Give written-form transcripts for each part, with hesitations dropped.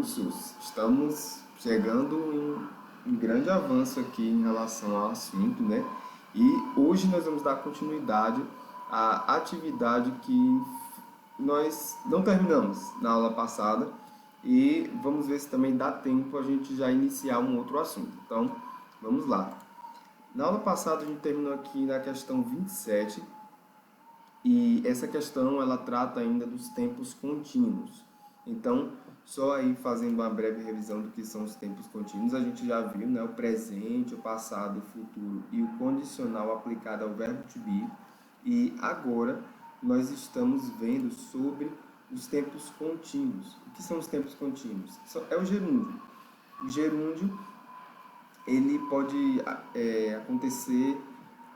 cursos, estamos chegando em grande avanço aqui em relação ao assunto, né? E hoje nós vamos dar continuidade à atividade que nós não terminamos na aula passada e vamos ver se também dá tempo a gente já iniciar um outro assunto. Então, vamos lá. Na aula passada a gente terminou aqui na questão 27 e essa questão ela trata ainda dos tempos contínuos. Então, só aí fazendo uma breve revisão do que são os tempos contínuos, a gente já viu, né, o presente, o passado, o futuro e o condicional aplicado ao verbo to be. E agora nós estamos vendo sobre os tempos contínuos. O que são os tempos contínuos? É o gerúndio. O gerúndio ele pode acontecer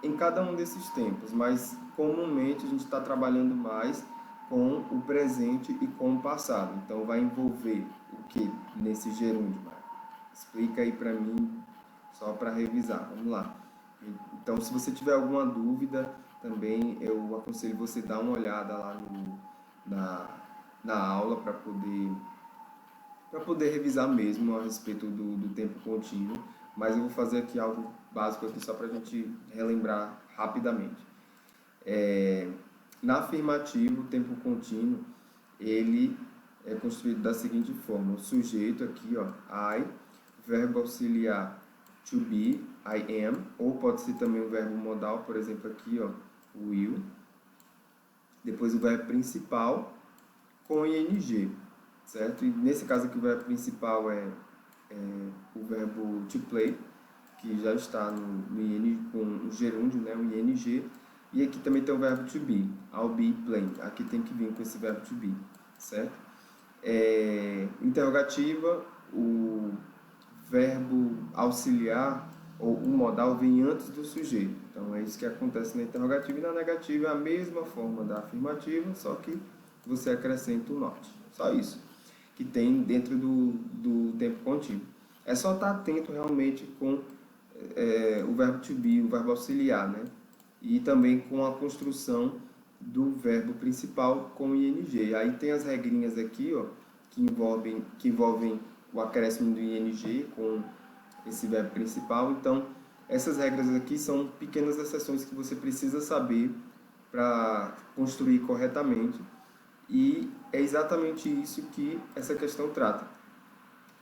em cada um desses tempos, mas comumente a gente está trabalhando mais com o presente e com o passado. Então vai envolver o que nesse gerúndio? Explica aí para mim, só para revisar. Vamos lá. Então, se você tiver alguma dúvida, também eu aconselho você dar uma olhada lá na aula para poder revisar mesmo a respeito do tempo contínuo. Mas eu vou fazer aqui algo básico aqui só para a gente relembrar rapidamente. Na afirmativa, o tempo contínuo, ele é construído da seguinte forma. O sujeito aqui, ó, I, verbo auxiliar to be, I am, ou pode ser também o verbo modal, por exemplo, aqui, ó, will. Depois o verbo principal com ing, certo? E nesse caso aqui o verbo principal é o verbo to play, que já está no ing, com o gerúndio, né, o ing. E aqui também tem o verbo to be, I'll be playing. Aqui tem que vir com esse verbo to be, certo? Interrogativa, o verbo auxiliar ou o modal vem antes do sujeito. Então é isso que acontece na interrogativa, e na negativa é a mesma forma da afirmativa, só que você acrescenta o not. Só isso que tem dentro do tempo contínuo. É só estar atento realmente com o verbo to be, o verbo auxiliar, né? E também com a construção do verbo principal com ing. Aí tem as regrinhas aqui, ó, que envolvem o acréscimo do ing com esse verbo principal. Então, essas regras aqui são pequenas exceções que você precisa saber para construir corretamente. E é exatamente isso que essa questão trata,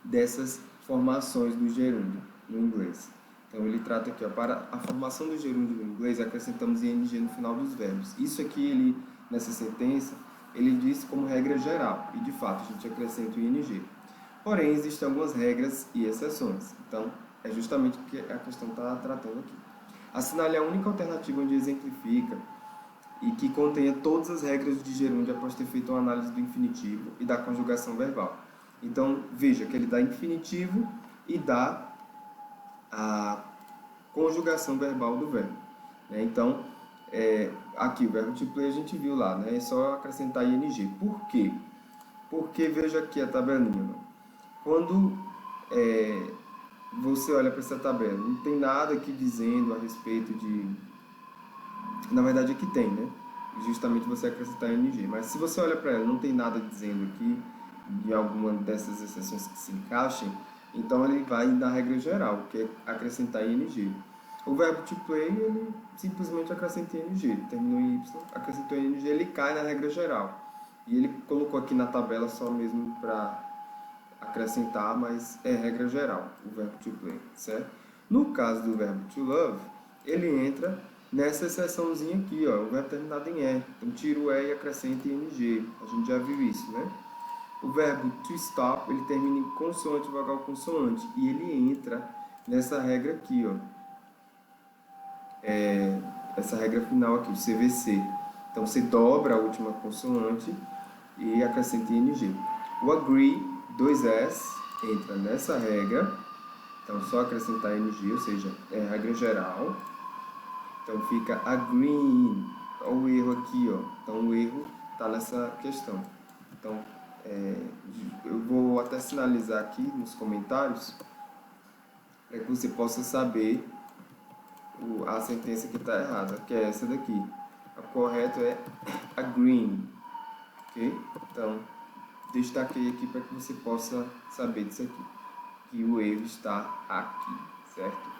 dessas formações do gerúndio no inglês. Então, ele trata aqui, ó, para a formação do gerúndio no inglês, acrescentamos ing no final dos verbos. Isso aqui, nessa sentença, ele diz como regra geral, e de fato a gente acrescenta o ing. Porém, existem algumas regras e exceções. Então, é justamente o que a questão está tratando aqui. Assinale a única alternativa onde exemplifica e que contenha todas as regras de gerúndio após ter feito uma análise do infinitivo e da conjugação verbal. Então, veja que ele dá infinitivo e dá a conjugação verbal do verbo. Então, aqui o verbo to play a gente viu lá, né? É só acrescentar ing. Por quê? Porque veja aqui a tabelinha. Quando você olha para essa tabela, não tem nada aqui dizendo a respeito de... Na verdade aqui tem, né? Justamente você acrescentar ing. Mas se você olha para ela, não tem nada dizendo aqui de alguma dessas exceções que se encaixem, então ele vai na regra geral, que é acrescentar ing. O verbo to play, ele simplesmente acrescenta ing. Terminou em y, acrescentou ing, ele cai na regra geral. E ele colocou aqui na tabela só mesmo para acrescentar, mas é regra geral, o verbo to play, certo? No caso do verbo to love, ele entra nessa exceçãozinha aqui, ó, o verbo terminado em e. Então, tira o e e acrescenta ing. A gente já viu isso, né? O verbo to stop, ele termina em consoante, vogal, consoante. E ele entra nessa regra aqui, ó. Essa regra final aqui, o CVC. Então, você dobra a última consoante e acrescenta ing. O agree, 2s, entra nessa regra. Então, só acrescentar ing, ou seja, é a regra geral. Então, fica agreeing. Olha o erro aqui, ó. Então, o erro está nessa questão. Então, eu vou até sinalizar aqui nos comentários para que você possa saber a sentença que está errada, que é essa daqui. O correto é agreeing, ok? Então, destaquei aqui para que você possa saber disso aqui, que o erro está aqui, certo?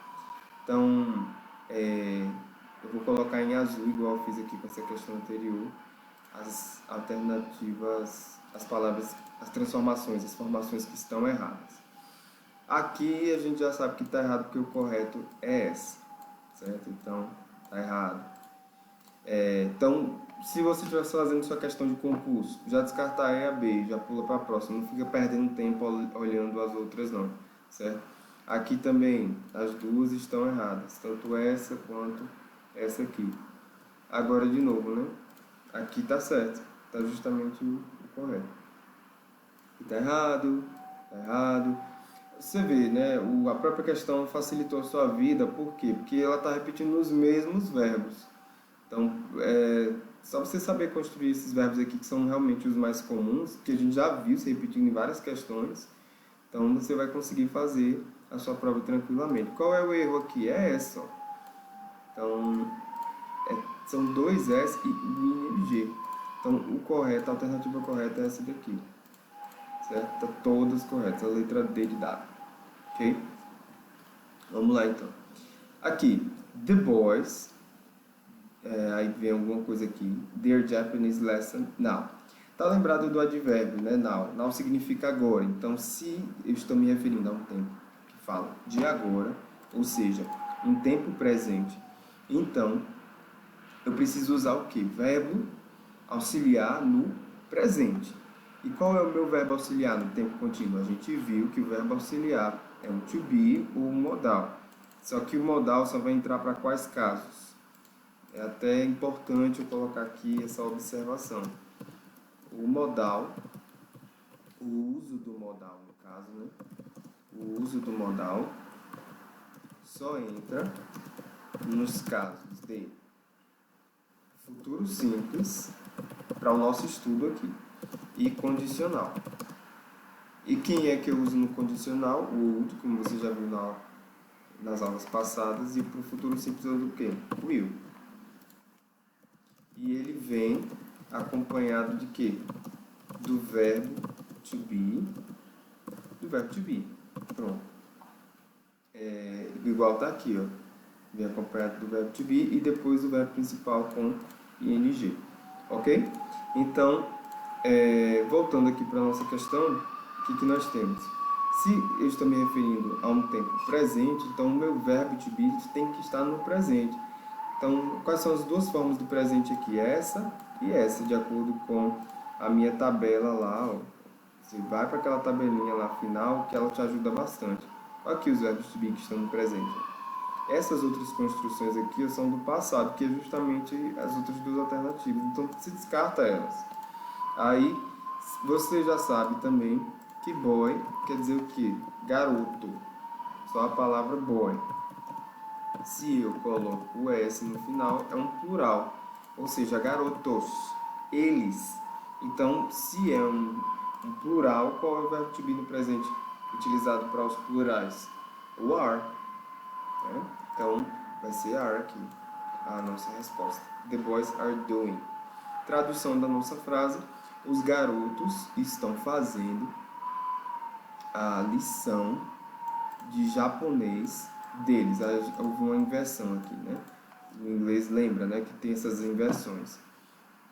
Então, eu vou colocar em azul, igual eu fiz aqui com essa questão anterior, as alternativas, as palavras, as transformações, as formações que estão erradas. Aqui a gente já sabe que está errado porque o correto é essa, certo? Então, está errado. Então, se você estiver fazendo sua questão de concurso, já descarta a E e a B, já pula para a próxima, não fica perdendo tempo olhando as outras não, certo? Aqui também, as duas estão erradas, tanto essa quanto essa aqui. Agora de novo, né? Aqui está certo, está justamente o correto. Está errado, está errado. Você vê, né? A própria questão facilitou a sua vida, por quê? Porque ela está repetindo os mesmos verbos. Então, só você saber construir esses verbos aqui, que são realmente os mais comuns, que a gente já viu se repetindo em várias questões, então você vai conseguir fazer a sua prova tranquilamente. Qual é o erro aqui? É essa, ó. Então, são dois S e o ING. Então, o correto, a alternativa correta é essa daqui. Certo? Tá todas corretas. A letra D de dado. Ok? Vamos lá, então. Aqui, the boys. Aí vem alguma coisa aqui. Their Japanese lesson now. Tá lembrado do advérbio, né? Now. Now significa agora. Então, se eu estou me referindo a um tempo que fala de agora, ou seja, em tempo presente, então eu preciso usar o quê? Verbo auxiliar no presente. E qual é o meu verbo auxiliar no tempo contínuo? A gente viu que o verbo auxiliar é um to be ou um modal. Só que o modal só vai entrar para quais casos? É até importante eu colocar aqui essa observação. O modal, o uso do modal, no caso, né? O uso do modal só entra nos casos de futuro simples, para o nosso estudo aqui, e condicional. E quem é que eu uso no condicional? O would, como você já viu nas aulas passadas, e para o futuro simples eu uso o quê? O will. E ele vem acompanhado de quê? Do verbo to be. Do verbo to be. Pronto. Igual tá aqui, ó. Vem acompanhado do verbo to be e depois o verbo principal com ing. Ok? Então, voltando aqui para a nossa questão, o que nós temos? Se eu estou me referindo a um tempo presente, então o meu verbo to be tem que estar no presente. Então, quais são as duas formas do presente aqui? Essa e essa, de acordo com a minha tabela lá. Ó. Você vai para aquela tabelinha lá final, que ela te ajuda bastante. Olha aqui os verbos to be que estão no presente. Essas outras construções aqui são do passado, que é justamente as outras duas alternativas. Então, se descarta elas. Aí, você já sabe também que boy quer dizer o quê? Garoto. Só a palavra boy. Se eu coloco o S no final, é um plural. Ou seja, garotos. Eles. Então, se é um plural, qual é o verbo to be no presente utilizado para os plurais? O are. Né? Então, vai ser are aqui, a nossa resposta. The boys are doing. Tradução da nossa frase: os garotos estão fazendo a lição de japonês deles. Houve uma inversão aqui, né? No inglês lembra, né, que tem essas inversões.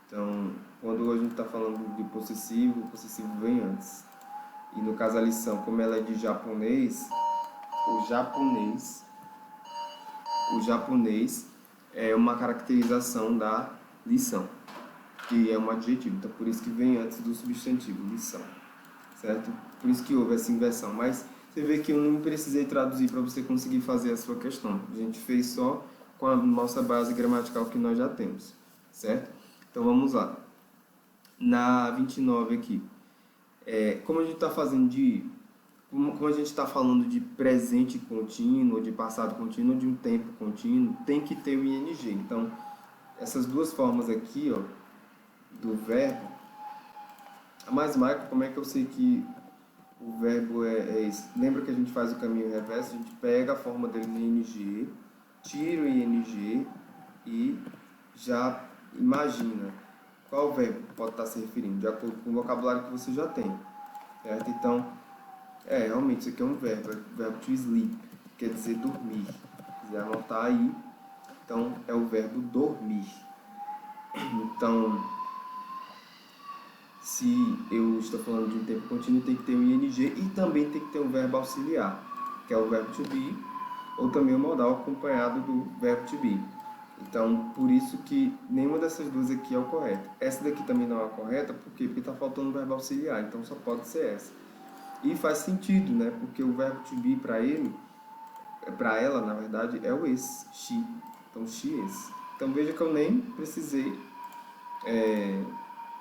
Então, quando a gente está falando de possessivo, o possessivo vem antes. E no caso a lição, como ela é de japonês, o japonês é uma caracterização da lição, que é um adjetivo. Então, por isso que vem antes do substantivo, lição. Certo? Por isso que houve essa inversão. Mas você vê que eu não precisei traduzir para você conseguir fazer a sua questão. A gente fez só com a nossa base gramatical que nós já temos. Certo? Então, vamos lá. Na 29 aqui. Como a gente está fazendo como a gente está falando de presente contínuo, de passado contínuo, de um tempo contínuo, tem que ter o ing. Então, essas duas formas aqui, ó, do verbo. Mas, Michael, como é que eu sei que o verbo é esse? Lembra que a gente faz o caminho reverso? A gente pega a forma dele no ing, tira o ing e já imagina. qual verbo pode estar se referindo? De acordo com o vocabulário que você já tem, certo? Então, realmente isso aqui é um verbo, é o verbo to sleep, quer dizer dormir. Se quiser anotar aí, então é o verbo dormir. Então, se eu estou falando de um tempo contínuo, tem que ter um ing e também tem que ter um verbo auxiliar, que é o verbo to be, ou também o modal acompanhado do verbo to be. Então, por isso que nenhuma dessas duas aqui é o correto. Essa daqui também não é a correta, porque está faltando o verbo auxiliar, então só pode ser essa. E faz sentido, né? Porque o verbo to be para ela, na verdade, é o is, she. Então, she is. Então, veja que eu nem precisei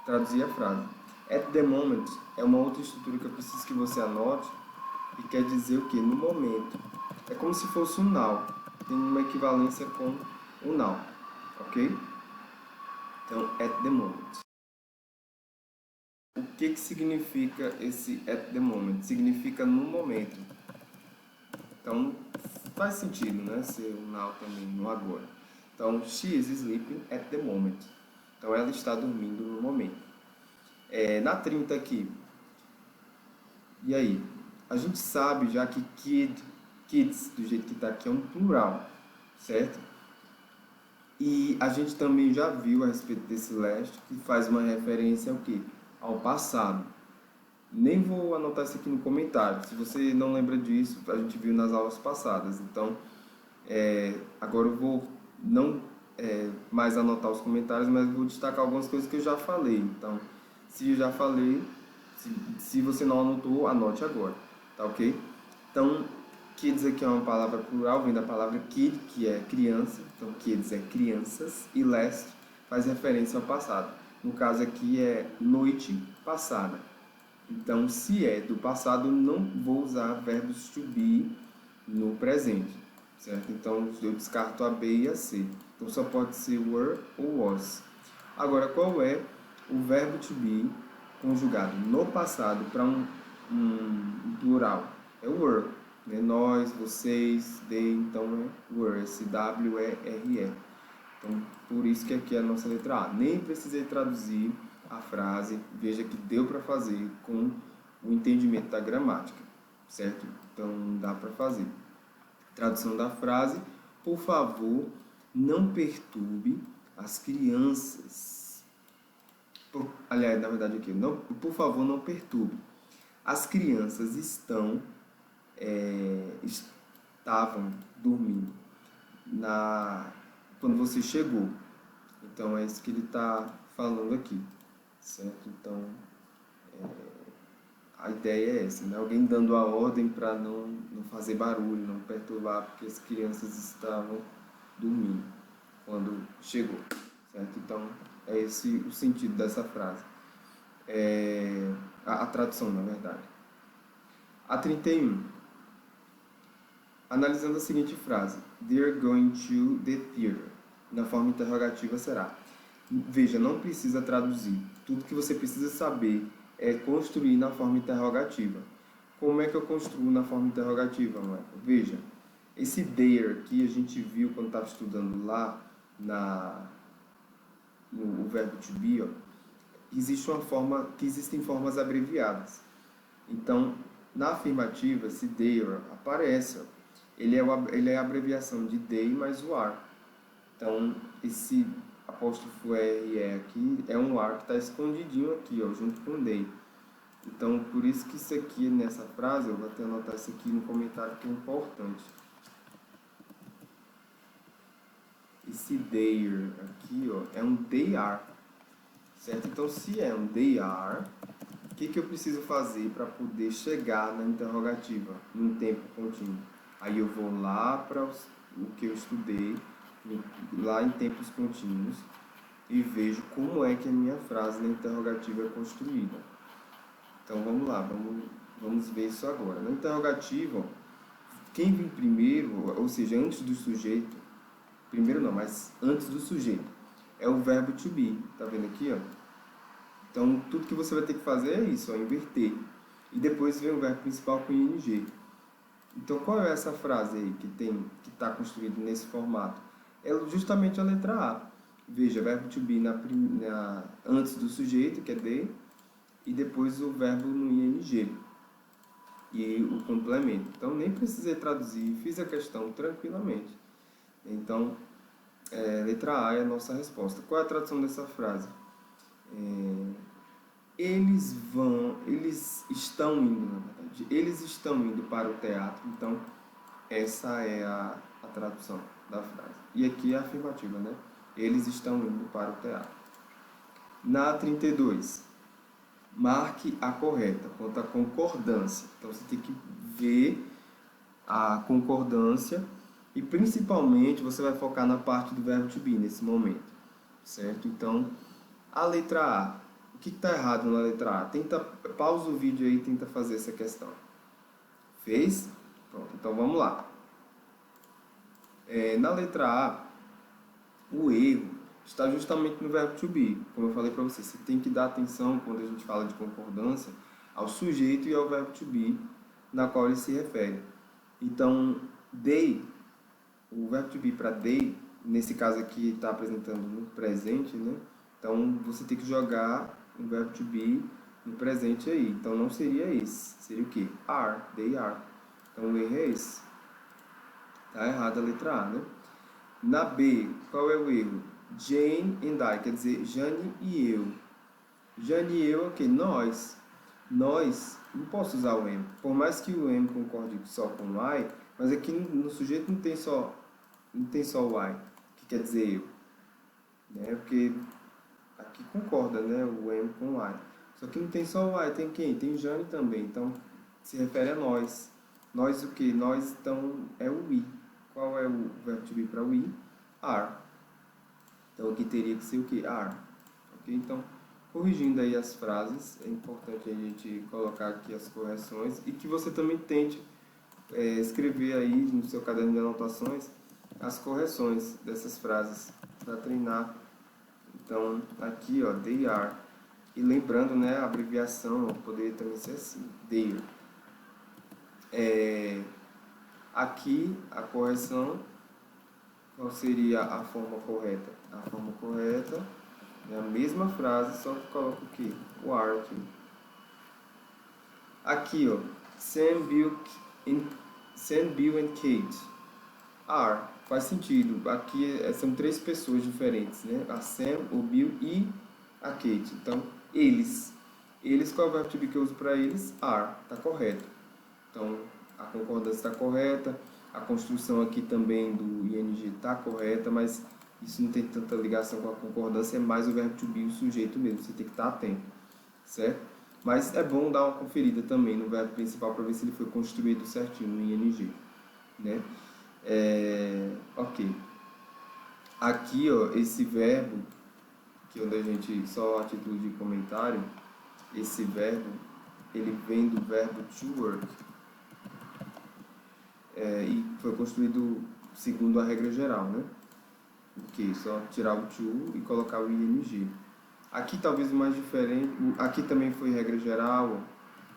traduzir a frase. At the moment é uma outra estrutura que eu preciso que você anote e quer dizer o que? No momento. É como se fosse um now. Tem uma equivalência com o now. Ok? Então, at the moment. O que significa esse at the moment? Significa no momento. Então, faz sentido, né? Ser um now também, no agora. Então, she is sleeping at the moment. Então, ela está dormindo no momento. Na 30 aqui. E aí? A gente sabe já que kids, do jeito que está aqui, é um plural, certo? E a gente também já viu a respeito desse last, que faz uma referência ao quê? Ao passado. Nem vou anotar isso aqui no comentário. Se você não lembra disso, a gente viu nas aulas passadas. Então, agora eu vou não mais anotar os comentários, mas vou destacar algumas coisas que eu já falei. Então, se eu já falei, se você não anotou, anote agora, tá ok? Então, kids aqui é uma palavra plural, vem da palavra kid, que é criança. Então, kids é crianças, e last faz referência ao passado. No caso aqui é noite passada. Então, se é do passado, não vou usar verbos to be no presente, certo? Então, eu descarto a B e a C. Então, só pode ser were ou was. Agora, qual é o verbo to be conjugado no passado para um plural? É were, né? Nós, vocês, they, então é were, S-W-E-R-E. Então, por isso que aqui é a nossa letra A. Nem precisei traduzir a frase, veja que deu para fazer com o entendimento da gramática, certo? Então, dá para fazer. Tradução da frase: por favor, não perturbe as crianças. Aliás, na verdade aqui, não, por favor, não perturbe. As crianças estavam dormindo quando você chegou. Então, é isso que ele está falando aqui, certo? Então, a ideia é essa, né? Alguém dando a ordem para não fazer barulho, não perturbar, porque as crianças estavam dormindo quando chegou, certo? Então, é esse o sentido dessa frase. A tradução, na verdade. A 31. Analisando a seguinte frase: They're going to the theater. Na forma interrogativa será. Veja, não precisa traduzir. Tudo que você precisa saber é construir na forma interrogativa. Como é que eu construo na forma interrogativa, Michael? Veja, esse there aqui a gente viu quando estava estudando lá no verbo to be, ó, existem formas abreviadas. Então, na afirmativa, esse there aparece, ó, ele é a abreviação de they mais o are. Então, esse apóstrofo RE aqui é um ar que está escondidinho aqui, ó, junto com they. Então, por isso que isso aqui, nessa frase, eu vou até anotar isso aqui no comentário que é importante. Esse there aqui, ó, é um they are, certo? Então, se é um they are, o que eu preciso fazer para poder chegar na interrogativa, num tempo contínuo? Aí eu vou lá para o que eu estudei, lá em tempos contínuos, e vejo como é que a minha frase na interrogativa é construída. Então vamos lá, vamos ver isso agora. Na interrogativa, quem vem primeiro, ou seja, antes do sujeito, primeiro não, mas antes do sujeito, é o verbo to be. Tá vendo aqui, ó? Então tudo que você vai ter que fazer é isso, ó, inverter. E depois vem o verbo principal com ing. Então qual é essa frase aí que está construída nesse formato? É justamente a letra A. Veja, verbo to be antes do sujeito, que é they, e depois o verbo no ing e o complemento. Então, nem precisei traduzir, fiz a questão tranquilamente. Então, letra A é a nossa resposta. Qual é a tradução dessa frase? Eles estão indo, na verdade, eles estão indo para o teatro. Então, essa é a tradução da frase. E aqui é afirmativa, né? Eles estão indo para o teatro. Na 32, marque a correta, quanto à concordância. Então, você tem que ver a concordância e, principalmente, você vai focar na parte do verbo to be nesse momento, certo? Então, a letra A. O que está errado na letra A? Pausa o vídeo aí e tenta fazer essa questão. Fez? Pronto, então vamos lá. Na letra A, o erro está justamente no verbo to be. Como eu falei para você, você tem que dar atenção, quando a gente fala de concordância, ao sujeito e ao verbo to be, na qual ele se refere. Então, they, o verbo to be para they, nesse caso aqui está apresentando no presente, né? Então, você tem que jogar o verbo to be no presente aí. Então, não seria esse. Seria o quê? Are, they are. Então, o erro é esse. Está errada a letra A, né? Na B, qual é o erro? Jane and I, quer dizer, Jane e eu. Jane e eu, ok, nós. Nós, não posso usar o am. Por mais que o am concorde só com o I, mas aqui no sujeito não tem só o I, que quer dizer eu. Né? Porque aqui concorda, né, o am com o I. Só que não tem só o I, tem quem? Tem Jane também, então se refere a nós. Nós o que? Nós, então, é o we. Qual é o verbo to be para we? Are. Então aqui teria que ser o que? Are. Ok? Então, corrigindo aí as frases, é importante a gente colocar aqui as correções e que você também tente escrever aí no seu caderno de anotações as correções dessas frases para treinar. Então, aqui, ó, they are. E lembrando, né, a abreviação poderia também ser assim, they. Aqui, a correção, qual seria a forma correta? A forma correta é a mesma frase, só que coloca o quê? O are aqui. Aqui, ó, Sam, Bill and Kate are. Faz sentido. Aqui são três pessoas diferentes, né? A Sam, o Bill e a Kate. Então, eles. Eles, qual é o verbo to be que eu uso para eles? Are. Está correto. Então, a concordância está correta. A construção aqui também do ing está correta, mas isso não tem tanta ligação com a concordância, é mais o verbo to be, o sujeito mesmo. Você tem que estar atento, certo? Mas é bom dar uma conferida também no verbo principal para ver se ele foi construído certinho no ing, né? Ok. Aqui, ó, esse verbo, que onde a gente, só a título de comentário, esse verbo, ele vem do verbo to work. E foi construído segundo a regra geral, né? Ok, só tirar o to e colocar o ing. Aqui talvez o mais diferente, aqui também foi regra geral,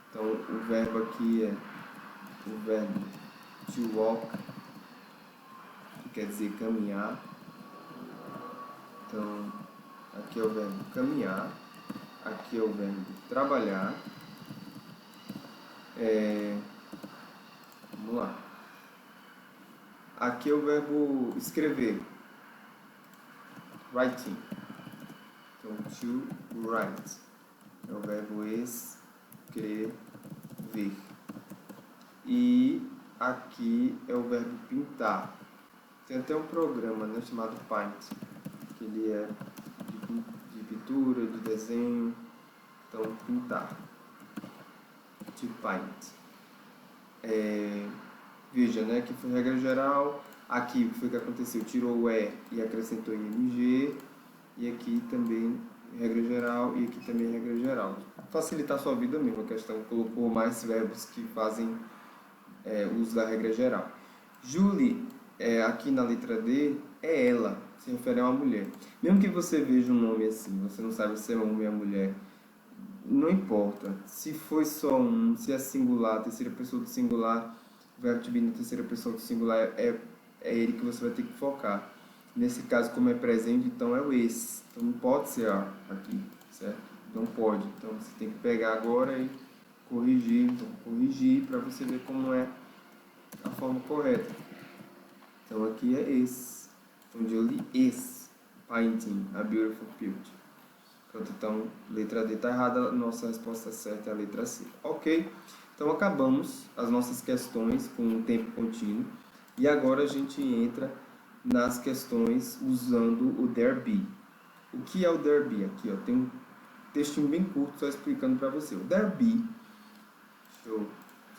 então o verbo aqui é o verbo to walk, que quer dizer caminhar. Então, aqui é o verbo caminhar, aqui é o verbo trabalhar. Vamos lá. Aqui é o verbo escrever, writing. Então, to write é o verbo escrever. E aqui é o verbo pintar. Tem até um programa, né, chamado Paint, que ele é de pintura, de desenho. Então, pintar. To paint. Veja, né, que foi regra geral. Aqui foi o que aconteceu, tirou o e acrescentou ing. E aqui também regra geral e aqui também regra geral. Facilitar a sua vida mesmo, a questão colocou mais verbos que fazem uso da regra geral. Julie, aqui na letra D, é ela, se refere a uma mulher. Mesmo que você veja um nome assim, você não sabe se é homem ou mulher, não importa. Se foi só um, se é singular, terceira pessoa do singular, o verbo to be na terceira pessoa do singular é ele que você vai ter que focar. Nesse caso, como é presente, então é o is. Então não pode ser are aqui, certo? Não pode. Então você tem que pegar agora e corrigir. Então, corrigir para você ver como é a forma correta. Então aqui é is. Onde eu li is painting a beautiful picture. Pronto, então letra D está errada, nossa resposta certa é a letra C. Ok, então acabamos as nossas questões com o tempo contínuo e agora a gente entra nas questões usando o there be. O que é o there be? Aqui ó, tem um textinho bem curto só explicando para você. O there be, deixa eu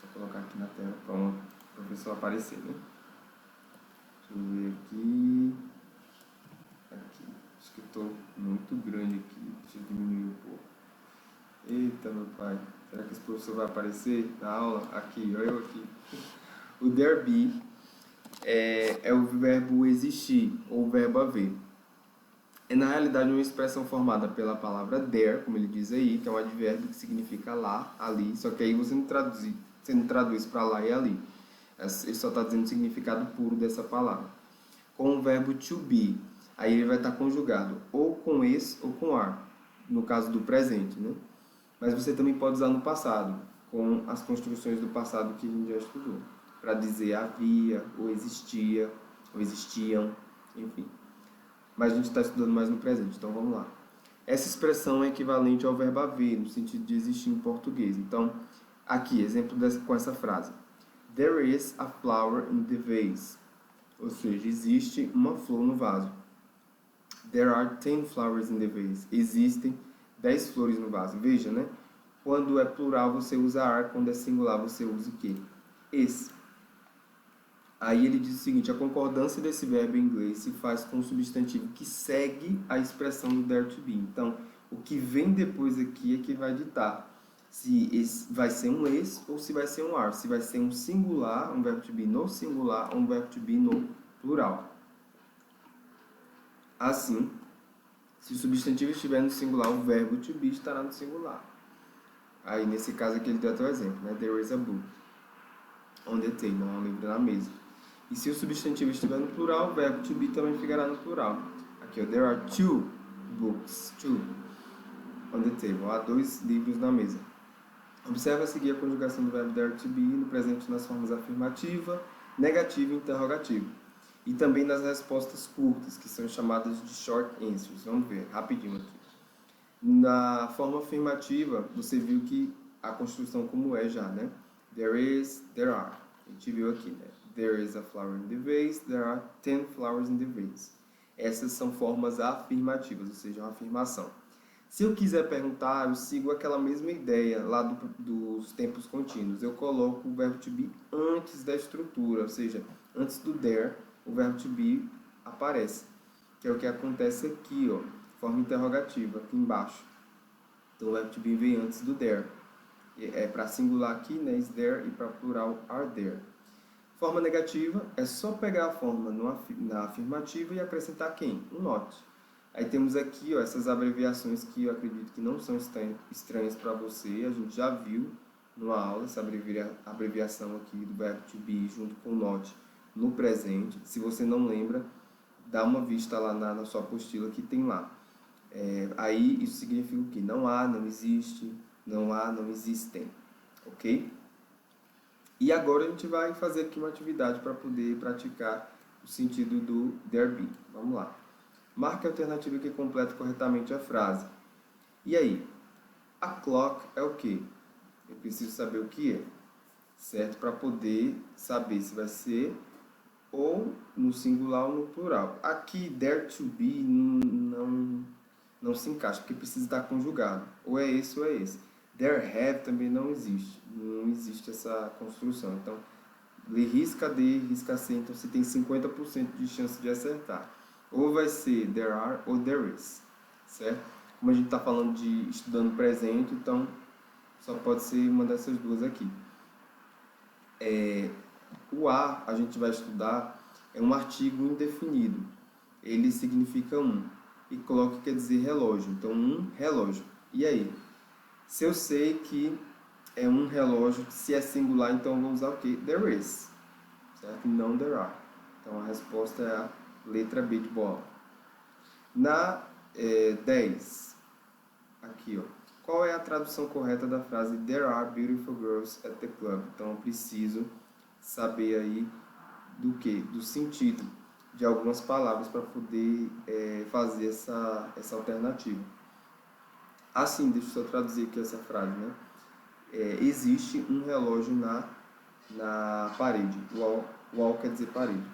só colocar aqui na tela para o professor aparecer, né? Deixa eu ver aqui. Aqui. Acho que eu estou muito grande aqui. Deixa eu diminuir um pouco. Eita, meu pai. Será que esse professor vai aparecer na aula? Aqui, olha eu aqui. O there be é o verbo existir, ou o verbo haver. É, na realidade, uma expressão formada pela palavra there, como ele diz aí, que é um advérbio que significa lá, ali. Só que aí você não traduz para lá e ali. Ele só está dizendo o significado puro dessa palavra. Com o verbo to be, aí ele vai estar conjugado ou com is ou com are, no caso do presente, né? Mas você também pode usar no passado, com as construções do passado que a gente já estudou, para dizer havia, ou existia, ou existiam, enfim. Mas a gente está estudando mais no presente, então vamos lá. Essa expressão é equivalente ao verbo haver, no sentido de existir em português. Então, aqui, exemplo com essa frase. There is a flower in the vase. Ou seja, existe uma flor no vaso. There are 10 flowers in the vase. Existem 10 flores no vaso. Veja, né? Quando é plural, você usa are. Quando é singular, você usa o quê? Is. Aí ele diz o seguinte, a concordância desse verbo em inglês se faz com o substantivo que segue a expressão do there to be. Então, o que vem depois aqui é que vai ditar se vai ser um is ou se vai ser um are. Se vai ser um singular, um verbo to be no singular ou um verbo to be no plural. Assim, se o substantivo estiver no singular, o verbo to be estará no singular. Aí, nesse caso aqui, ele deu até o exemplo, né? There is a book on the table, há um livro na mesa. E se o substantivo estiver no plural, o verbo to be também ficará no plural. Aqui, ó, there are 2 books, 2, on the table. Há 2 livros na mesa. Observe a seguir a conjugação do verbo there to be no presente nas formas afirmativa, negativa e interrogativa. E também nas respostas curtas, que são chamadas de short answers. Vamos ver, rapidinho aqui. Na forma afirmativa, você viu que a construção como é já, né? There is, there are. A gente viu aqui, né? There is a flower in the vase, there are 10 flowers in the vase. Essas são formas afirmativas, ou seja, uma afirmação. Se eu quiser perguntar, eu sigo aquela mesma ideia lá dos tempos contínuos. Eu coloco o verbo to be antes da estrutura, ou seja, antes do there, o verbo to be aparece. Que é o que acontece aqui, ó, forma interrogativa, aqui embaixo. Então o verbo to be vem antes do there. É para singular aqui, né, is there, e para plural, are there. Forma negativa é só pegar a forma na afirmativa e acrescentar quem? Um not. Aí temos aqui ó, essas abreviações que eu acredito que não são estranhas para você. A gente já viu numa aula essa abreviação aqui do verbo to be junto com not no presente. Se você não lembra, dá uma vista lá na sua apostila que tem lá. Aí isso significa o quê? Não há, não existe, não há, não existem. Ok? E agora a gente vai fazer aqui uma atividade para poder praticar o sentido do there be. Vamos lá. Marque a alternativa que completa corretamente a frase. E aí? A clock é o quê? Eu preciso saber o que é, certo? Para poder saber se vai ser ou no singular ou no plural. Aqui, there to be não se encaixa, porque precisa estar conjugado. Ou é esse ou é esse. There have também não existe. Não existe essa construção. Então, risca D, risca C. Então, você tem 50% de chance de acertar. Ou vai ser there are ou there is. Certo? Como a gente está falando de estudando presente, então só pode ser uma dessas duas aqui. O a gente vai estudar, é um artigo indefinido. Ele significa um. E clock quer dizer relógio. Então, um relógio. E aí? Se eu sei que é um relógio, se é singular, então eu vou usar o quê? There is. Certo? Não there are. Então, a resposta é a Letra B de bola. Na 10, aqui, ó. Qual é a tradução correta da frase There are beautiful girls at the club? Então, eu preciso saber aí do que? Do sentido de algumas palavras para poder fazer essa alternativa. Assim, deixa eu só traduzir aqui essa frase, né? Existe um relógio na parede. Wall quer dizer parede.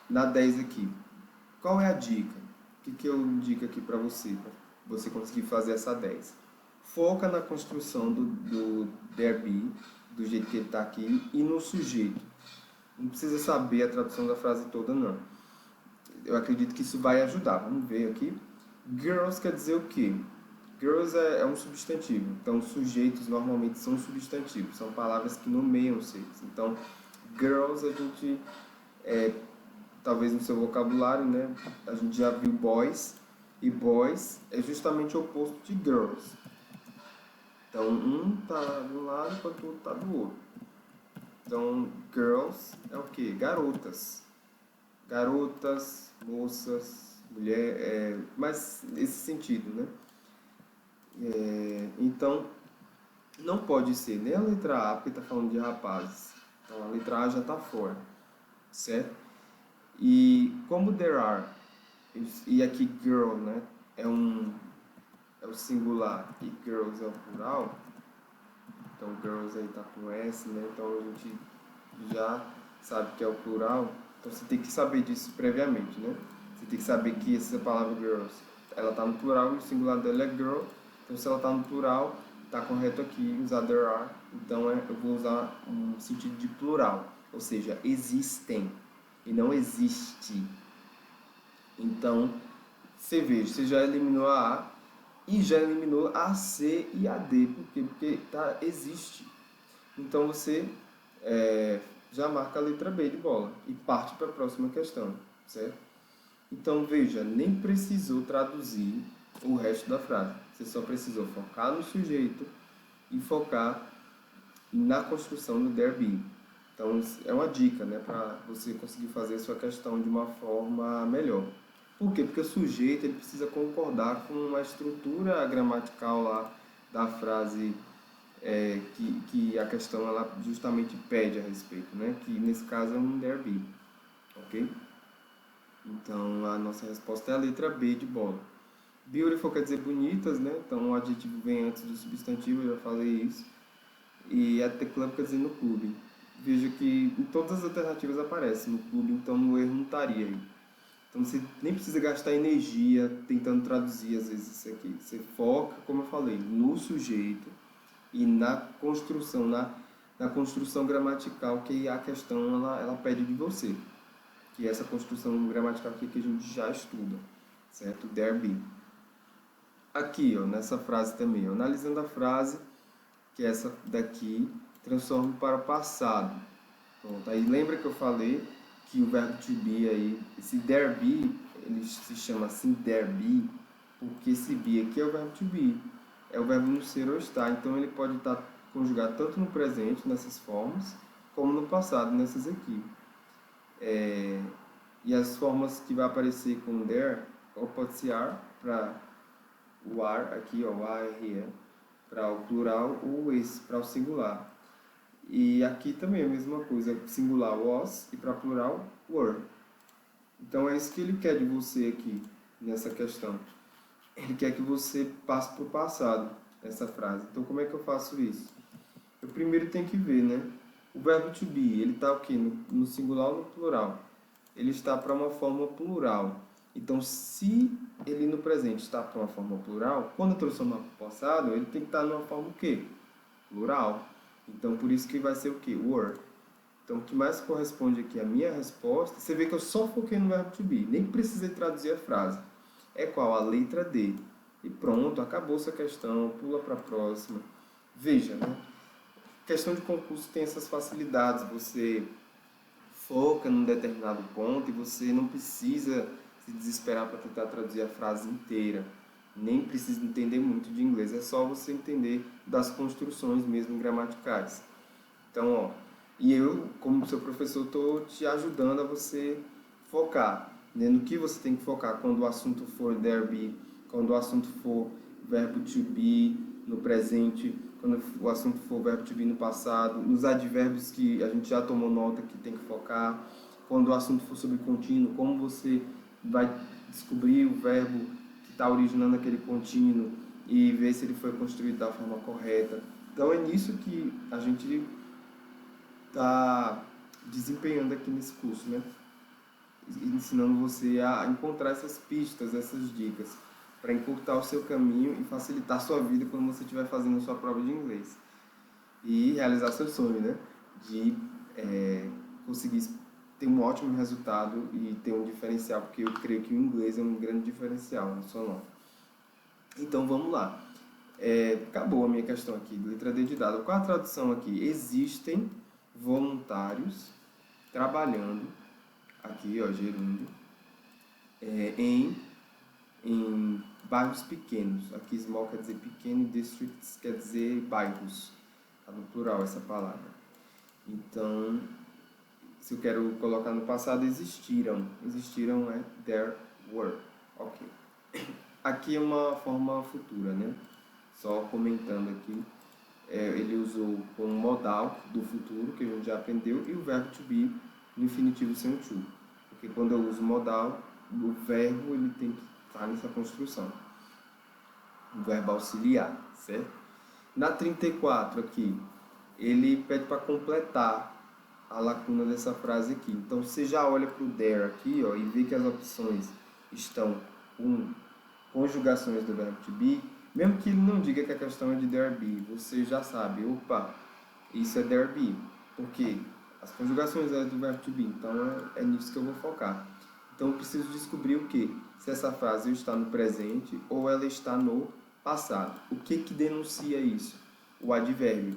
Na 10 aqui, qual é a dica? O que eu indico aqui para você conseguir fazer essa 10? Foca na construção do there be, do jeito que ele está aqui, e no sujeito. Não precisa saber a tradução da frase toda, não. Eu acredito que isso vai ajudar. Vamos ver aqui. Girls quer dizer o quê? Girls é um substantivo. Então, sujeitos normalmente são substantivos. São palavras que nomeiam seres. Então, girls a gente, talvez no seu vocabulário, né? A gente já viu boys. E boys é justamente o oposto de girls. Então, um está de um lado enquanto o outro está do outro. Então, girls é o quê? Garotas. Garotas, moças, mulher, mas nesse sentido, né? Então, não pode ser nem a letra A, porque está falando de rapazes. Então, a letra A já está fora, certo? E como there are, e aqui girl, né? É o singular e girls é o plural. Então, girls aí está com S, né? Então, a gente já sabe que é o plural. Então, você tem que saber disso previamente, né? Você tem que saber que essa palavra girls, ela está no plural e o singular dela é girl. Então, se ela está no plural, está correto aqui usar there are. Então, eu vou usar um sentido de plural, ou seja, existem e não existe. Então, você veja, você já eliminou a A e já eliminou a C e a D. Por quê? Porque existe. Então, você já marca a letra B de bola e parte para a próxima questão, certo? Então, veja, nem precisou traduzir o resto da frase. Você só precisou focar no sujeito e focar na construção do there be. Então, é uma dica, né, para você conseguir fazer a sua questão de uma forma melhor. Por quê? Porque o sujeito ele precisa concordar com a estrutura gramatical lá da frase que a questão ela justamente pede a respeito, né? Que nesse caso é um there be, ok? Então a nossa resposta é a letra B de bola. Beautiful quer dizer bonitas, né? Então o adjetivo vem antes do substantivo, eu já falei isso. E at the club quer dizer no clube. Veja que em todas as alternativas aparece no clube, então no erro não estaria aí. Então você nem precisa gastar energia tentando traduzir às vezes isso aqui. Você foca, como eu falei, no sujeito e na construção, na construção gramatical que a questão ela pede de você. Que é essa construção gramatical aqui que a gente já estuda, certo? There be. Aqui, ó, nessa frase também, ó, analisando a frase, que é essa daqui, transforma para o passado. Pronto, aí lembra que eu falei que o verbo to be aí, esse there be, ele se chama assim there be, porque esse be aqui é o verbo to be. É o verbo no ser ou estar, então ele pode estar conjugado tanto no presente, nessas formas, como no passado, nessas aqui. E as formas que vai aparecer com there, ou pode ser are, para o are aqui, ó, o are, para o plural, ou esse, para o singular. E aqui também a mesma coisa, singular was e para plural were. Então é isso que ele quer de você aqui, nessa questão. Ele quer que você passe para o passado, essa frase. Então, como é que eu faço isso? Eu primeiro tenho que ver, né? O verbo to be, ele está o quê? No singular ou no plural? Ele está para uma forma plural. Então, se ele no presente está para uma forma plural, quando eu transformar para o passado, ele tem que estar numa forma o quê? Plural. Então, por isso que vai ser o quê? Were. Então, o que mais corresponde aqui à minha resposta, você vê que eu só foquei no verbo to be, nem precisei traduzir a frase. É qual? A letra D. E pronto, acabou essa questão, pula para a próxima. Veja, né? Questão de concurso tem essas facilidades, você foca num determinado ponto e você não precisa se desesperar para tentar traduzir a frase inteira. Nem precisa entender muito de inglês, é só você entender das construções mesmo gramaticais. Então, ó, e eu, como seu professor, estou te ajudando a você focar. né, no que você tem que focar quando o assunto for there be, quando o assunto for verbo to be no presente, quando o assunto for verbo to be no passado, nos advérbios que a gente já tomou nota que tem que focar, quando o assunto for sobre contínuo, como você vai descobrir o verbo que está originando aquele contínuo e ver se ele foi construído da forma correta. Então é nisso que a gente está desempenhando aqui nesse curso, né? Ensinando você a encontrar essas pistas, essas dicas, para encurtar o seu caminho e facilitar a sua vida quando você estiver fazendo a sua prova de inglês. E realizar seu sonho, né? De conseguir ter um ótimo resultado e ter um diferencial, porque eu creio que o inglês é um grande diferencial na sua nota. Então vamos lá. Acabou a minha questão aqui, letra D de dado. Qual a tradução aqui? Existem voluntários trabalhando, aqui ó, gerúndio, em bairros pequenos. Aqui small quer dizer pequeno e districts quer dizer bairros. Está no plural essa palavra. Então, se eu quero colocar no passado, existiram. Existiram é there were. Ok. Aqui é uma forma futura, né? Só comentando aqui. Ele usou como modal do futuro, que a gente já aprendeu, e o verbo to be no infinitivo sem o to. Porque quando eu uso modal, o verbo ele tem que estar nessa construção. O verbo auxiliar, certo? Na 34 aqui, ele pede para completar a lacuna dessa frase aqui. Então, você já olha para o there aqui, ó, e vê que as opções estão com conjugações do verbo to be, mesmo que ele não diga que a questão é de there be, você já sabe, opa, isso é there be, porque as conjugações é do verbo to be, então é nisso que eu vou focar. Então eu preciso descobrir o que? Se essa frase está no presente ou ela está no passado. O que denuncia isso? O advérbio.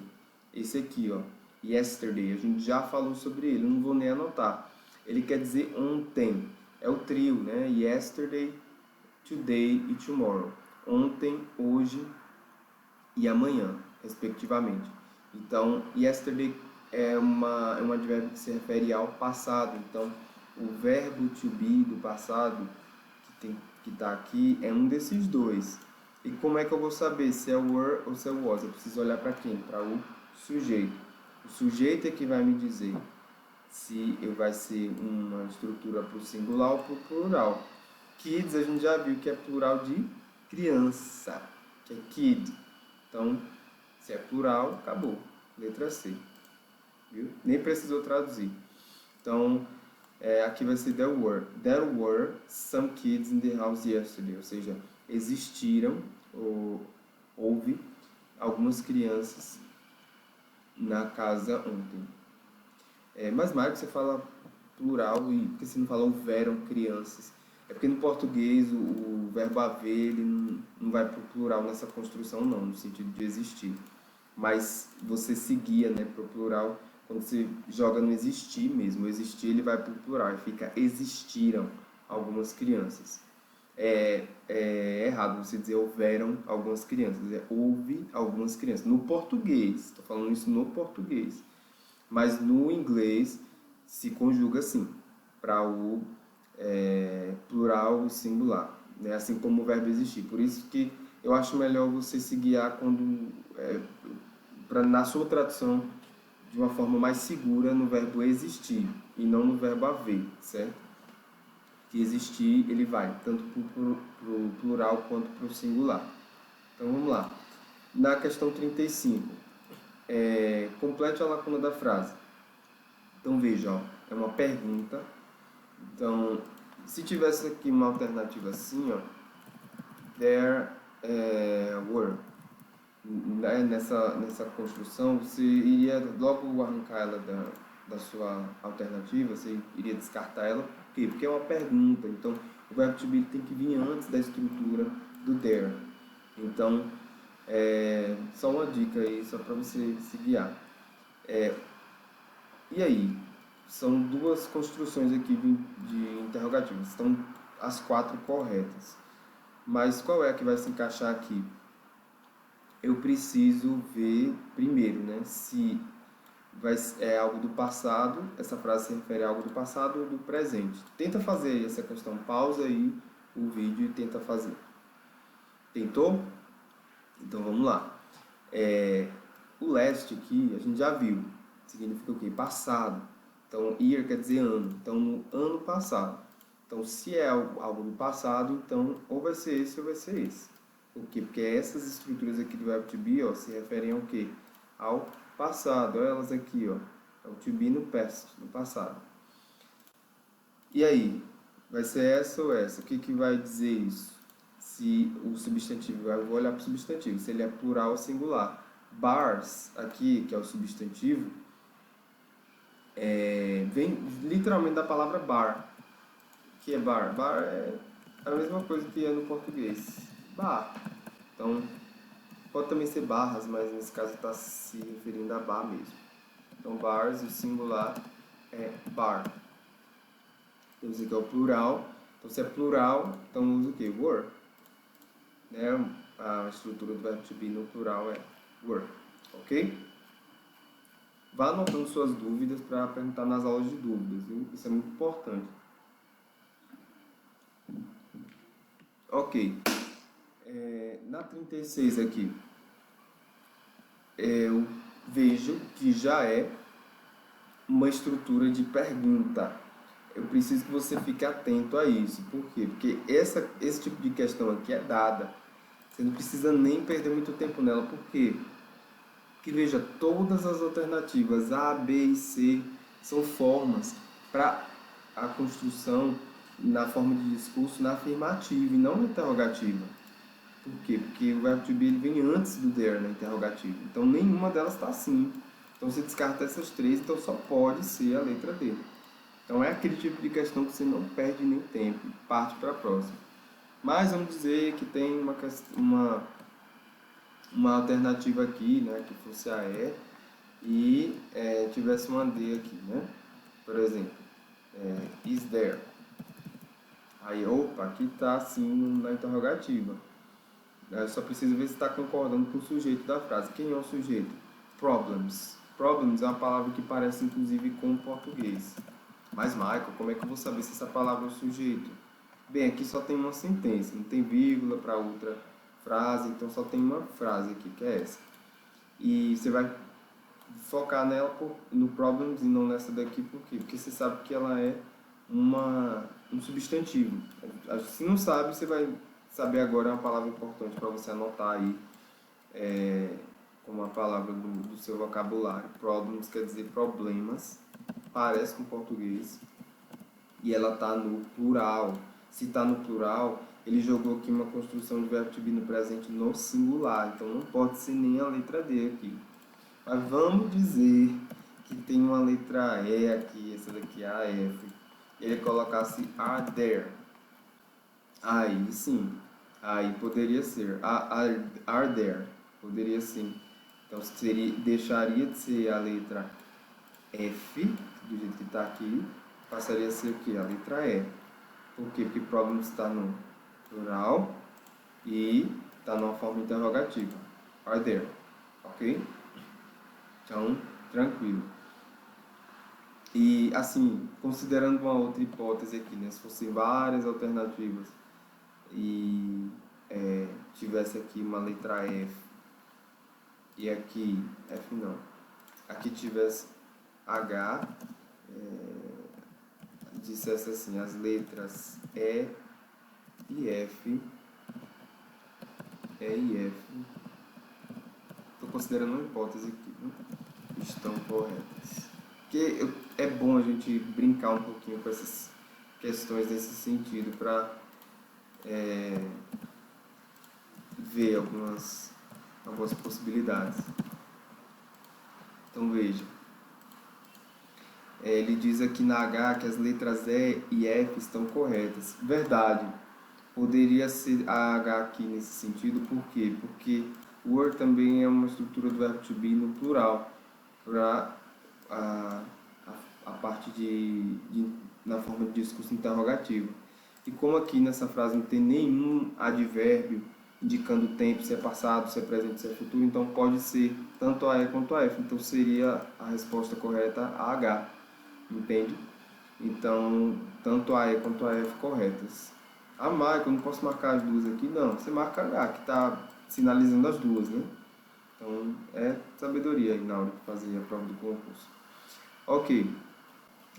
Esse aqui, ó, yesterday, a gente já falou sobre ele, eu não vou nem anotar. Ele quer dizer ontem, é o trio, né? Yesterday, today e tomorrow. Ontem, hoje e amanhã, respectivamente. Então, yesterday é um advérbio que se refere ao passado. Então, o verbo to be do passado, que está aqui, é um desses dois. E como é que eu vou saber se é were ou se é was? Eu preciso olhar para quem? Para o sujeito. O sujeito é que vai me dizer se vai ser uma estrutura para o singular ou para o plural. Kids a gente já viu que é plural de criança, que é kid. Então, se é plural, acabou. Letra C. Viu? Nem precisou traduzir. Então, aqui vai ser there were. There were some kids in the house yesterday. Ou seja, existiram, ou houve, algumas crianças na casa ontem. Mas, Marcos, você fala plural e porque você não fala houveram crianças? É porque no português o verbo haver ele não vai para o plural nessa construção não, no sentido de existir. Mas você se guia, né, para o plural quando você joga no existir mesmo. O existir ele vai para o plural e fica existiram algumas crianças. É errado você dizer houveram algumas crianças, houve algumas crianças. No português, estou falando isso no português. Mas no inglês se conjuga assim, para o plural e singular, né? Assim como o verbo existir. Por isso que eu acho melhor você se guiar na sua tradução de uma forma mais segura no verbo existir e não no verbo haver, certo? Que existir ele vai tanto para o plural quanto para o singular. Então vamos lá. Na questão 35, complete a lacuna da frase. Então veja, ó, é uma pergunta. Então, se tivesse aqui uma alternativa assim, ó, there were, nessa construção, você iria logo arrancar ela da sua alternativa, você iria descartar ela. Por quê? Porque é uma pergunta. Então, o verbo to be tem que vir antes da estrutura do there. Então, só uma dica aí, só para você se guiar. E aí? São duas construções aqui de interrogativos. Estão as 4 corretas. Mas qual é a que vai se encaixar aqui? Eu preciso ver primeiro, né, se é algo do passado, essa frase se refere a algo do passado ou do presente. Tenta fazer essa questão, pausa aí o vídeo e tenta fazer. Tentou? Então vamos lá. O last aqui a gente já viu, significa o quê? Passado. Então year quer dizer ano, então no ano passado. Então se é algo do passado, então ou vai ser esse ou vai ser esse. Por quê? Porque essas estruturas aqui do verbo to be, ó, se referem ao quê? Ao passado. Olha elas aqui, ó. É o to be no past, no passado. E aí? Vai ser essa ou essa? O que que vai dizer isso? Se o substantivo, eu vou olhar para o substantivo, se ele é plural ou singular. Bars, aqui, que é o substantivo, vem literalmente da palavra bar. O que é bar? Bar é a mesma coisa que é no português. Bar. Então, pode também ser barras, mas nesse caso está se referindo a bar mesmo. Então, bars, o singular é bar. Temos aqui o plural. Então, se é plural, então usa o quê? Were. Né? A estrutura do verbo to be no plural é were. Ok? Vá anotando suas dúvidas para perguntar nas aulas de dúvidas, viu? Isso é muito importante. Ok. Na 36 aqui, eu vejo que já é uma estrutura de pergunta. Eu preciso que você fique atento a isso. Por quê? Porque esse tipo de questão aqui é dada. Você não precisa nem perder muito tempo nela. Por quê? Porque, veja, todas as alternativas A, B e C são formas para a construção na forma de discurso na afirmativa e não na interrogativa. Por quê? Porque o verbo to be ele vem antes do there na interrogativa. Então, nenhuma delas está assim. Então, você descarta essas três, então só pode ser a letra D. Então, é aquele tipo de questão que você não perde nem tempo, parte para a próxima. Mas vamos dizer que tem uma alternativa aqui, né, que fosse a E e tivesse uma D aqui, né? Por exemplo, is there? Aí, opa, aqui está assim na interrogativa. Eu só preciso ver se está concordando com o sujeito da frase. Quem é o sujeito? Problems. Problems é uma palavra que parece inclusive com o português. Mas, Michael, como é que eu vou saber se essa palavra é o sujeito? Bem, aqui só tem uma sentença, não tem vírgula para outra frase, então só tem uma frase aqui, que é essa. E você vai focar nela no problems e não nessa daqui, por quê? Porque você sabe que ela é um substantivo. Se não sabe, você vai saber agora uma palavra importante para você anotar aí como uma palavra do seu vocabulário. Problems quer dizer problemas, parece com português, e ela está no plural. Se está no plural, ele jogou aqui uma construção de verbo to be no presente no singular, então não pode ser nem a letra D aqui. Mas vamos dizer que tem uma letra E aqui, essa daqui é a F. Ele colocasse are there. Aí sim, aí poderia ser are there, poderia sim. Então deixaria de ser a letra F, do jeito que está aqui, passaria a ser o que? A letra E. Por quê? Porque problems está no plural e está numa forma interrogativa. Are there. Ok? Então, tranquilo. E, assim, considerando uma outra hipótese aqui, né? Se fossem várias alternativas e tivesse aqui uma letra F e aqui, F não, aqui tivesse H, dissesse assim, as letras E e F, estou considerando uma hipótese aqui, né? Estão corretas. Porque é bom a gente brincar um pouquinho com essas questões nesse sentido para ver algumas possibilidades. Então veja, ele diz aqui na H que as letras E e F estão corretas. Verdade, poderia ser a H aqui nesse sentido, por quê? Porque were também é uma estrutura do verbo to be no plural, para a parte na forma de discurso interrogativo. E como aqui nessa frase não tem nenhum advérbio, indicando o tempo, se é passado, se é presente, se é futuro. Então pode ser tanto a E quanto a F. Então seria a resposta correta a H, entende? Então, tanto a E quanto a F corretas. A Michael, eu não posso marcar as duas aqui, não. Você marca H, que está sinalizando as duas, né? Então, é sabedoria aí na hora de fazer a prova do concurso. Ok.